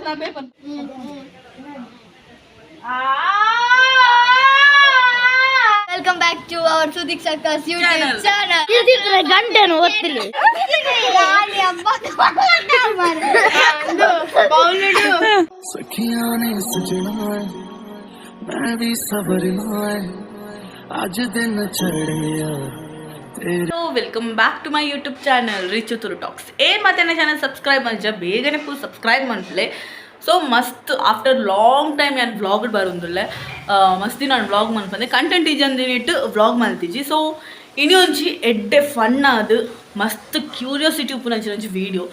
ಅವತ್ತು paper welcome back to our Sudeek circus YouTube channel. ಇದಿದ್ರೆ ಗಂಟೆನು ಒತ್ತಿಲ್ಲ. सखियां ने सजना मैं भी सबरना आज दिन चढ़िया. So welcome back to my YouTube channel Richu Turu talks. ಮತ್ತೆ ನನ್ನ ಚಾನಲ್ ಸಬ್ಸ್ಕ್ರೈಬ್ ಮಾಡಿ ಬೇಗನೆ ಫುಲ್ ಸಬ್ಸ್ಕ್ರೈಬ್ ಮಾಡ್ಲೆ. ಸೊ ಮಸ್ತ್ ಆಫ್ಟರ್ ಲಾಂಗ್ ಟೈಮ್ ನಾನು ವ್ಲಾಗ್ ಬರೋದಿಲ್ಲ ಮಸ್ತಿ ನಾನು ವ್ಲಾಗ್ ಮನ್ಪಂದೆ ಕಂಟೆಂಟ್ ಇಜಂದಿನಿಟ್ಟು ವ್ಲಾಗ್ ಮಲ್ತಿಜಿ. ಸೊ ಇನಿ ಒಂಜಿ ಎಡ್ಡೆ ಫನ್ ಅದು ಮಸ್ತ್ ಕ್ಯೂರಿಯಾಸಿಟಿ ಉಪ್ಪು ನಂಚಿ ವೀಡಿಯೋ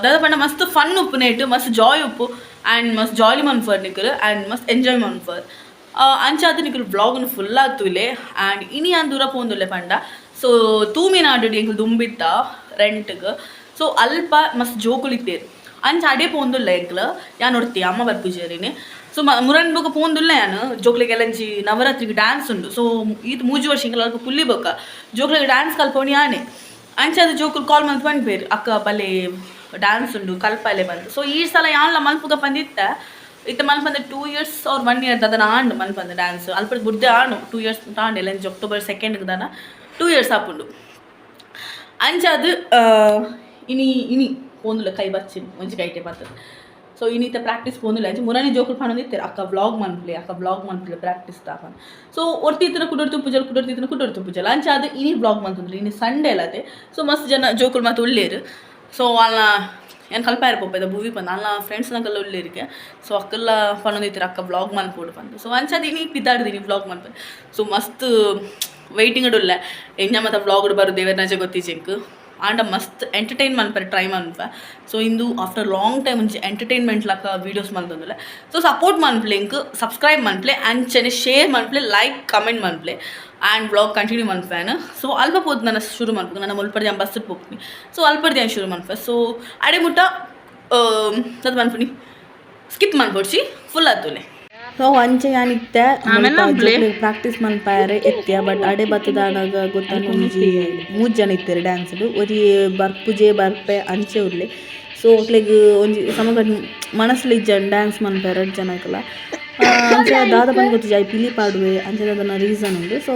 ದಾದ ಪಂಡ ಮಸ್ತ್ ಫನ್ ಉಪ್ಪು ನೆಟ್ಟು ಮಸ್ತ್ ಜಾಯ್ ಉಪ್ಪು ಆ್ಯಂಡ್ ಮಸ್ತ್ ಜಾಲಿ ಮನ್ಫರ್ ನಿಕ್ಕರು ಆ್ಯಂಡ್ ಮಸ್ತ್ ಎಂಜಾಯ್ ಮನ್ಫರ್ ಅಂಚಾದ ನಿಕ್ಕರು ವ್ಲಾಗ್ನು ಫುಲ್ ಆಗ್ತುಲೆ. ಆ್ಯಂಡ್ ಇನಿ ನಾನು ದೂರ ಪೋಂದುಲ್ಲೆ ಪಂಡ. ಸೊ ತೂಮಿನಾಡು ಎಂಕುಲು ದುಂಬಿತ್ತ ರೆಂಟ್ಗೆ. ಸೊ ಅಲ್ಪ ಮಸ್ತ್ ಜೋಕುಲಿತ್ತೇರು ಅಂಚ ಅಡೆ ಪೋಂದುಲ್ಲ ಎಂಕ್ಲು ಯಾನ್ ನೋಡ್ತಿ ಅಮ್ಮ ಬರ್ಪುಜೇರಿನಿ. ಸೊ ಮುರನ್ ಬೊಕ ಪೋಂದುಲ್ಲ ಯಾನು ಜೋಕ್ಲೆಗೆಲ್ಲಂಚಿ ನವರಾತ್ರಿಗೆ ಡ್ಯಾನ್ಸ್ ಉಂಡು. ಸೊ ಇದು 3 ವರ್ಷ ಹಿಂಗೆ ಅಲ್ಪ ಕುಲ್ಲಿ ಬೊಕ ಜೋಕ್ಲೆಗೆ ಡ್ಯಾನ್ಸ್ ಕಲ್ಪೋಣಿ ಯಾನೆ ಅಂಚದ ಜೋಕುಲು ಕಾಲ್ ಮಂತ್ ಬಂದ್ಬೇರು ಅಕ್ಕ ಪಲ್ಲೆ ಡ್ಯಾನ್ಸ್ ಉಂಡು ಕಲ್ಪಲೆ ಬಂದು. ಸೊ ಈ ಸಲ ಯಾನ್ಲ ಮಲ್ಪುಗ ಬಂದಿತ್ತ ಇತ್ತ ಮಲ್ಪಂದೆ 2 years or 1 year ಅದನ್ನ ಆಂಡು ಮಲ್ಪಂದೆ ಡ್ಯಾನ್ಸ್ ಅಲ್ಪ ಬುಡ್ದೆ ಆಣು 2 years ತಾಂಡೆ ಎಲ್ಲಂಚಿ October 2nd ದಾನ 2 years ಆಪುಂಡು ಅಂಚದು ಇನಿ ಪೋಂದುಲ್ಲ ಕೈ ಬಚ್ಚಿನಿ ಒಂಜಿ ಕೈಟೆ ಬರ್ತದೆ. ಸೊ ಇನ್ನಿತ ಪ್ರಾಕ್ಟೀಸ್ ಪೋಂದುಲ್ಲ ಅಂಚೆ ಮುರಾನಿ ಜೋಕುಲು ಪಣೊಂದಿತ್ತೇರು ಅಕ್ಕ ವ್ಲಾಗ್ ಮನ್ಪ್ಲೆ ಪ್ರಾಕ್ಟೀಸ್ ತಾಪನ್. ಸೊ ಒರ್ತಿತ್ತಿನ ಕುಡೋರ್ತು ಪೂಜಲ್ ಅಂಚೆ ಅದು ಇನಿ ವ್ಲಾಗ್ ಮನ್ತಂದ್ರೆ ಇನಿ ಸಂಡೇ ಅಲ್ಲದೆ. ಸೊ ಮಸ್ತ್ ಜನ ಜೋಕುಲು ಮತ್ತು ಉಳ್ಳೇರು. ಸೊ ಅಲ್ಲ ಏನು ಕಲ್ಪ ಇರ್ಪೋದ ಭೂವಿ ಬಂದು ಅಲ್ಲ ಫ್ರೆಂಡ್ಸ್ನಾಗೆಲ್ಲ ಉಳ್ಳೇರಿಗೆ. ಸೊ ಅಕ್ಕೆಲ್ಲ ಪಣೊಂದಿತ್ತೀರ ಅಕ್ಕ ವ್ಲಾಗ್ ಮನ್ಪೋಡು ಬಂದು. ಸೊ ಅಂಚದು ಇನಿ ಪಿದ್ದಾಡ್ದೀನಿ ವ್ಲಾಗ್ ಮನ್ಪೆ. ಸೊ ಮಸ್ತ್ ವೆಯ್ಟಿಂಗ್ ಅಡುಲ್ಲ ಎಂಜ ಮತ್ತು ವ್ಲಾಗ್ ಬರು ದೇವರ ನಜೆ ಗೊತ್ತಿಜೆಂಕ್ ಆಂಡ ಮಸ್ತ್ ಎಂಟರ್ಟೈನ್ ಮನ್ಪರೆ ಟ್ರೈ ಮನ್ಪ. ಸೊ ಇಂದು ಆಫ್ಟರ್ ಲಾಂಗ್ ಟೈಮ್ ಮುಂಚೆ ಎಂಟರ್ಟೈನ್ಮೆಂಟ್ ಲಕ್ಕ ವೀಡಿಯೋಸ್ ಮಲ್ತಂದಿಲ್ಲ. ಸೊ ಸಪೋರ್ಟ್ ಮನ್ಪ್ಲೆ ಇಂಕ್ ಸಬ್ಸ್ಕ್ರೈಬ್ ಮನ್ಪ್ಲೆ ಅಂಚನೆ ಶೇರ್ ಮನ್ಪ್ಲೆ ಲೈಕ್ ಕಮೆಂಟ್ ಮನ್ಪ್ಲೆ ಆ್ಯಂಡ್ ವ್ಲಾಗ್ ಕಂಟಿನ್ಯೂ ಮನ್ಪೇನು. ಸೊ ಅಲ್ಪ ಪೋದು ನಾನು ಶುರು ಮನ್ಪು ನನ್ನ ಮುಲ್ಪಡ್ದು ಬಸ್ ಹೋಗ್ತೀನಿ. ಸೊ ಅಲ್ಪಡ್ದು ಏನು ಶುರು ಮನ್ಪೆ. ಸೊ ಅಡೆ ಮುಟ್ಟ ಸದ್ ಮನ್ಪುನಿ ಸ್ಕಿಪ್ ಮನ್ಪೊಡ್ಸಿ ಫುಲ್ ಆತುಲೆ. ಸೊ ಅಂಚೆ ಯಾನಿತ್ತೆ ಪ್ರಾಕ್ಟೀಸ್ ಮನ್ಪಾಯರೆ ಎತ್ತಿಯ ಬಟ್ ಅಡೆ ಬತ್ತದಾನಾಗ ಗೊತ್ತಾಗ ಒಂಜಿ 3 ಜನ ಇತ್ತೇರು ಡ್ಯಾನ್ಸ್ಡು ಒರಿ ಬರ್ಪುಜೆ ಬರ್ಪೆ ಅಂಚೆ ಉರ್ಲೆ. ಸೊ ಒಟ್ಲೆಗ್ ಒಂಜಿ ಸಮಗಡ್ ಮನಸ್ಸಲ್ಲಿ ಇಜ್ಜ ಡ್ಯಾನ್ಸ್ ಮನ್ಪ 2 ಜನಕ್ಕಲ್ಲ ಅಂಚೆ ದಾದ ಬಂದು ಗೊತ್ತಿಜ ಐ ಪಿಲಿ ಪಾಡುವೆ ಅಂಚೆ ಅದನ್ನ ರೀಸನ್ ಉಂಡು. ಸೊ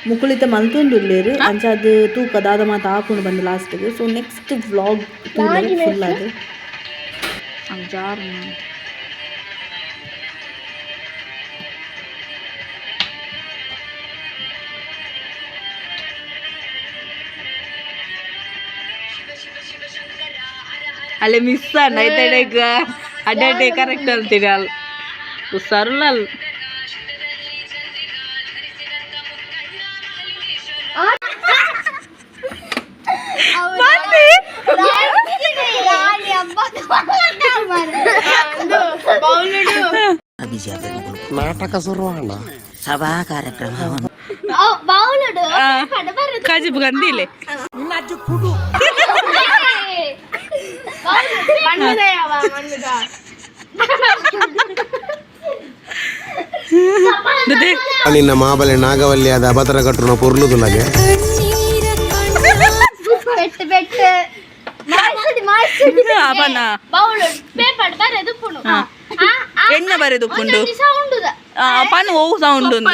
ಮುಕುಳಿತ ಮಲ್ತೊಂದುಲ್ಲೇರು ಅಂಚೆ ಅದು ತೂಕ ದಾದ ಮಾತು ಹಾಕೊಂಡು ಬಂದು ಲಾಸ್ಟಿಗೆ. ಸೊ ನೆಕ್ಸ್ಟ್ ವ್ಲಾಗ್ ಫುಲ್ ಅದು ಜಾರು ಅಲ್ಲೇ ಮಿಸ್ ನೈತಡೆಗ ಅಡ್ಡಾಡೆ ಕರೆಕ್ಟ್ ಅಂತೀರಿ ಅಲ್ಲಿ ಸರಳ ನಾಟಕ ಶುರುವಾಣ ಸಭಾ ಕಾರ್ಯಕ್ರಮ ಕಾಜಿಬ್ ಗಂದಿಲೆ ನಿನ್ನ ಮಾಬಲೆ ನಾಗವಲ್ಯಾದ ಅಬತರ ಕಟ್ಟುನ ಪೊರ್ಲುದುಲಗೆ ಎಣ್ಣ ಬರೆದು ಪುಂಡು ಪನ್ ಓ ಸೌಂಡ್ ಒಂದು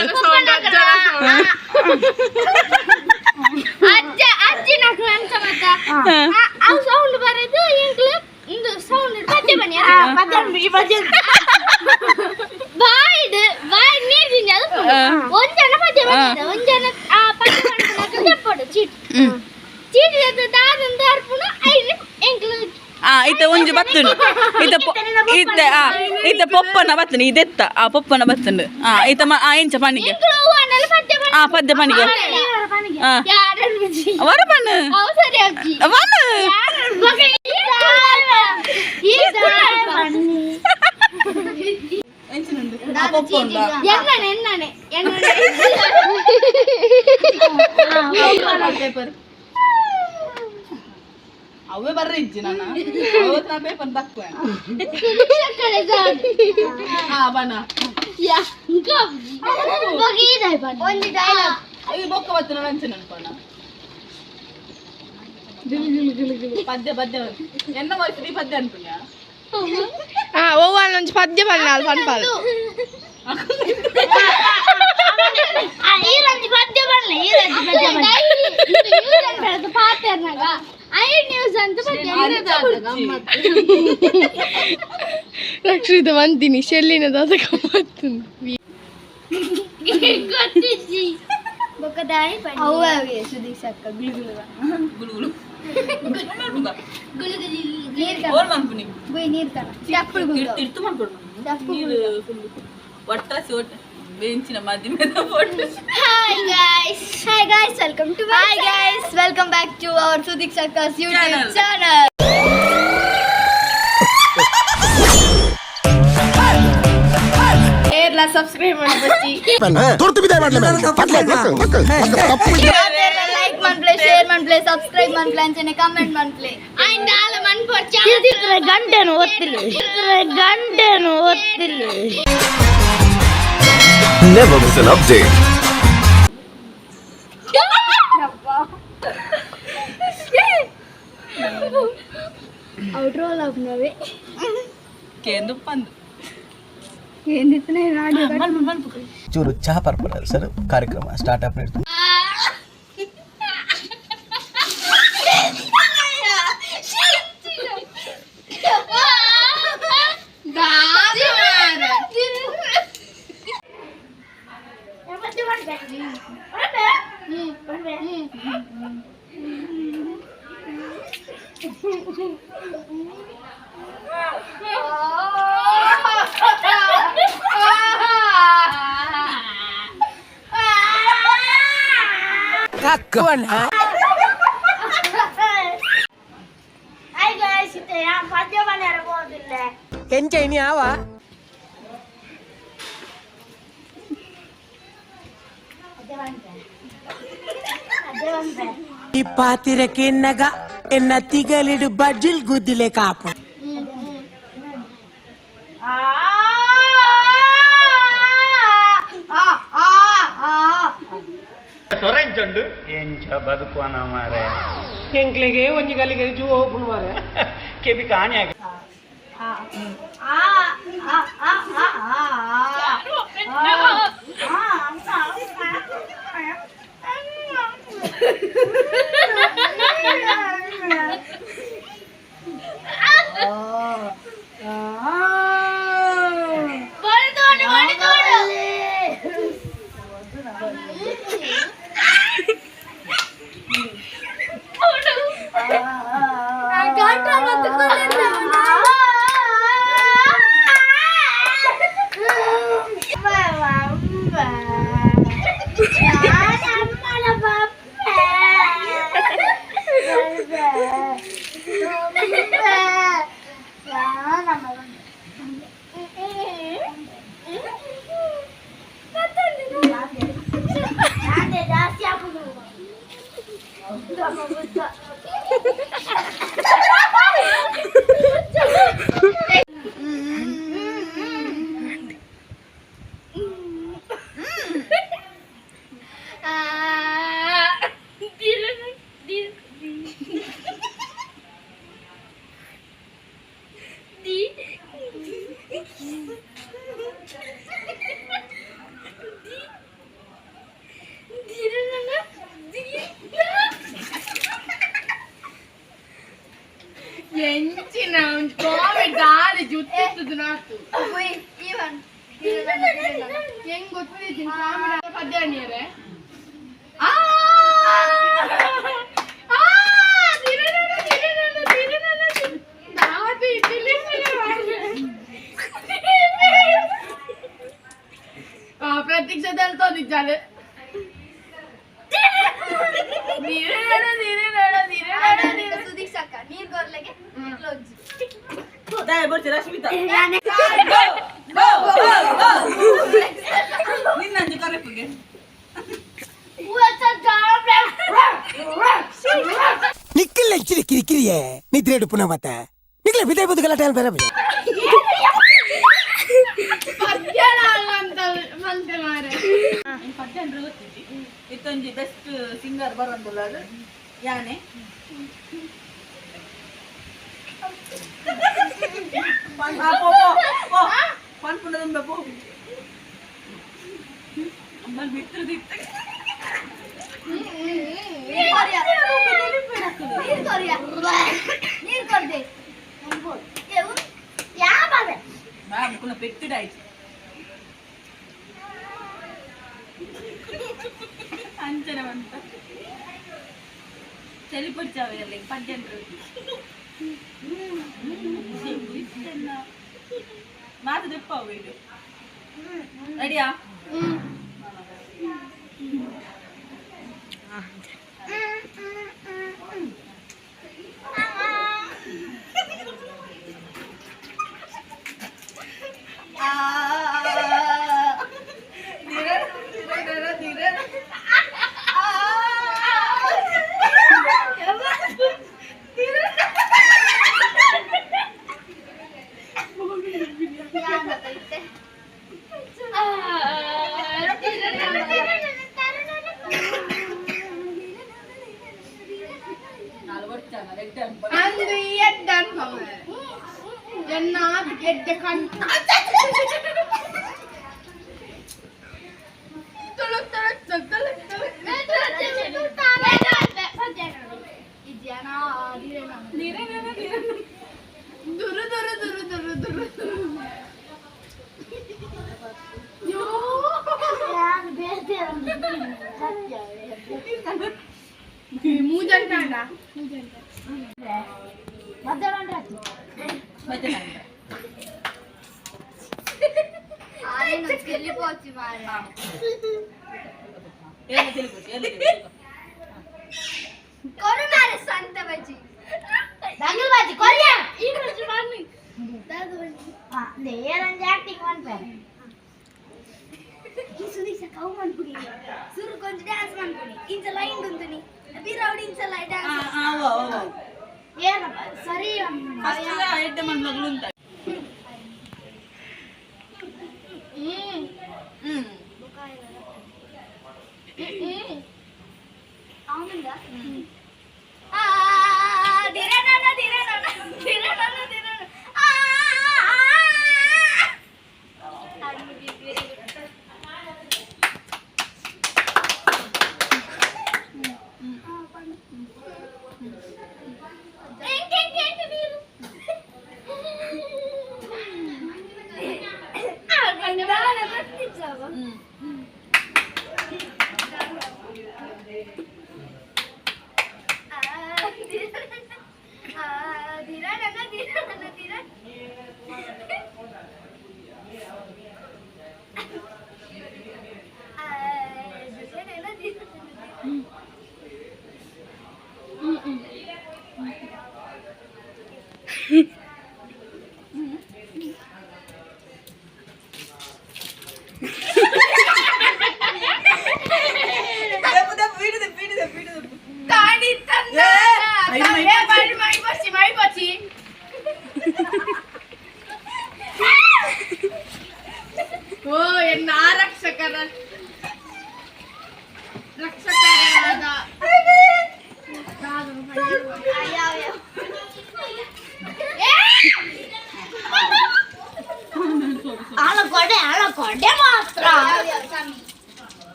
ಇತ್ತ ಒಂಜಿ ಬತ್ತುನು ಇತ್ತ ಪೊಪ್ಪನ ಬತ್ತನು ಇದೆತ್ತ ಆ ಪೊಪ್ಪನ ಬತ್ತನು ಇತ್ತ ಎಂಚ ಪನಿಗೆ ಪದ್ಯ ಪನಿಗೆ ವರ ಪನ್ ಪೇಪರ್ ಅವೇ ಬರ್ರಿ ಇಜ್ಜಿ ನಾನು ಅವತ್ತು ನಾ ಪೇಪರ್ ತಕ್ಕುವೆ ಬಣ್ಣ ಬೊಕ್ಕ ಬತ್ತು ನಂಚೆ ನನ್ಪಣ್ಣ ಪದ್ಯ ಎನ್ನ ವಯಸ್ಸು ನೀ ಪದ್ಯ ಅನ್ಪುಣ್ಯ ఓవాల నుంచి పద్య పన్నాలు పన్పాలి ರಕ್ಷಿತ ಬಂತೀನಿ ಶೆಲ್ಲಿನ ದಾದ ಗಮ್ಮತ್ತುಂದು welcome back to our Sudeek circus YouTube channel. Subscribe ಮಾಡ್ಬಿಡಿ ಲೈಕ್ ಮಾಡ್ಲಿ ಶೇರ್ ಮಾಡ್ಲಿ ಸಬ್ಸ್ಕ್ರೈಬ್ ಮಾಡ್ಲಿ ಅಂಚನೆ ಕಮೆಂಟ್ ಮಾಡ್ಲಿ ಗಂಟೆನು ಒತ್ತಿಲ್ಲ Never miss an update. ಔಟ್ ರೋಲ್ ಆಗ್ನವೆ ಕೇಂದು ಬಂದು ఏందితనే రాడియో ಚೂರು ಚಹಾ ಪರ್ಪಲ್ ಸರ್ ಕಾರ್ಯಕ್ರಮ ಸ್ಟಾರ್ಟ್ ಅಪ್ ಮಾಡ್ತೀವಿ. ಈ ಪಾತಿರಕ್ಕೆ ಎನ್ನಗ ಎನ್ನ ತಿಗಲಿಡು ಬಜ್ಜಿಲ್ ಗುದ್ದಿಲೆ ಕಾಪು ಸೊರೆಂಚಂಡು ಎಂಚ ಬದುಕುವನ ಮಾರೆ ಎಂಕ್ಲೆಗೆ ಒಂಜಿ ಗಲಿಗೆ ಜೂ ಹೋಗ್ಬಿಡು ಮಾರೆ ಕೆಬಿ ಕಾಣಿ ಆಗಿ ಹೆಂಗ್ ಗೊತ್ತಿದ್ದೀನಿ ಪದ್ಯ ನೀರೇ ಪ್ರತೀಕ್ಷದಲ್ಲಿ ತೋದಿದ್ದಾಳೆ ಸುದೀಕ್ ಸಾಕ ನೀರ್ ಗೊರ್ಲೆಗೆ ರಶ್ಮಿತಾ ನಿನ್ನಂಜು ಕರೆಕ್ಟ್ಗೆ ನಿಕ್ಕಲ್ಲ ಇಚ್ಚಿರಿ ಕಿರಿಕಿರಿಯೇ ನಿದ್ರೆ ಇಡುಪುನ ಮತ್ತೆ ನಿಕ್ಲೆ ಬಿದೆ ಬದುಕಲ್ಲ ಟೈಲ್ ಬೇರೆ ಬೇರೆ ಇತ್ತೊಂಜಿ ಬೆಸ್ಟ್ ಸಿಂಗರ್ ಬರೋದಿಲ್ಲ ಅದು ಯಾನೆ పెట్టుడాయి అంచనమంత చలిపొచ్చావు పద్దెంటు మాట చెప్పావు వీడు రెడీయా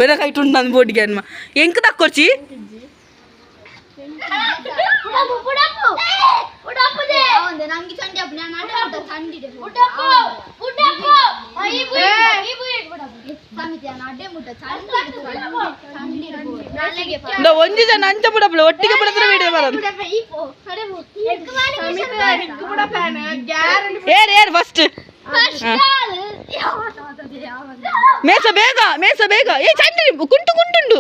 ಬೆರಕಾಯ್ತು ನನ್ನ ಬೋಟಿಗೆ ಅನ್ಮ ಎಂಕ ತಕ್ಕೊಚ್ಚಿ ಒಂಜಿ ಜನ ಅಂಚ ಬಿಡಪ್ಪ ಒಟ್ಟಿಗೆ ಬಿಡತ್ರ ವಿಡಿಯೋ ಬರೋದು ಏರ್ ಫಸ್ಟ್ ಮೇಸ ಬೇಗ ಏ ಚಂದ ಕುಂಟು ಕುಂಟುಂಡು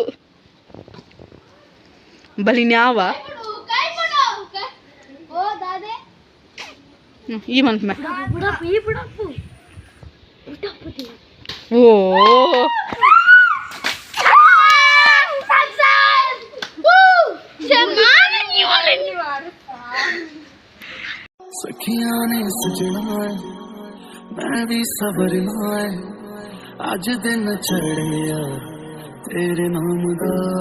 ಬಲಿ ನ್ಯಾವ ಈ ಮಂತ್ ಓ सखियां ने सजना मैं भी सवरना है अज दिन चढ़िया तेरे नाम दा।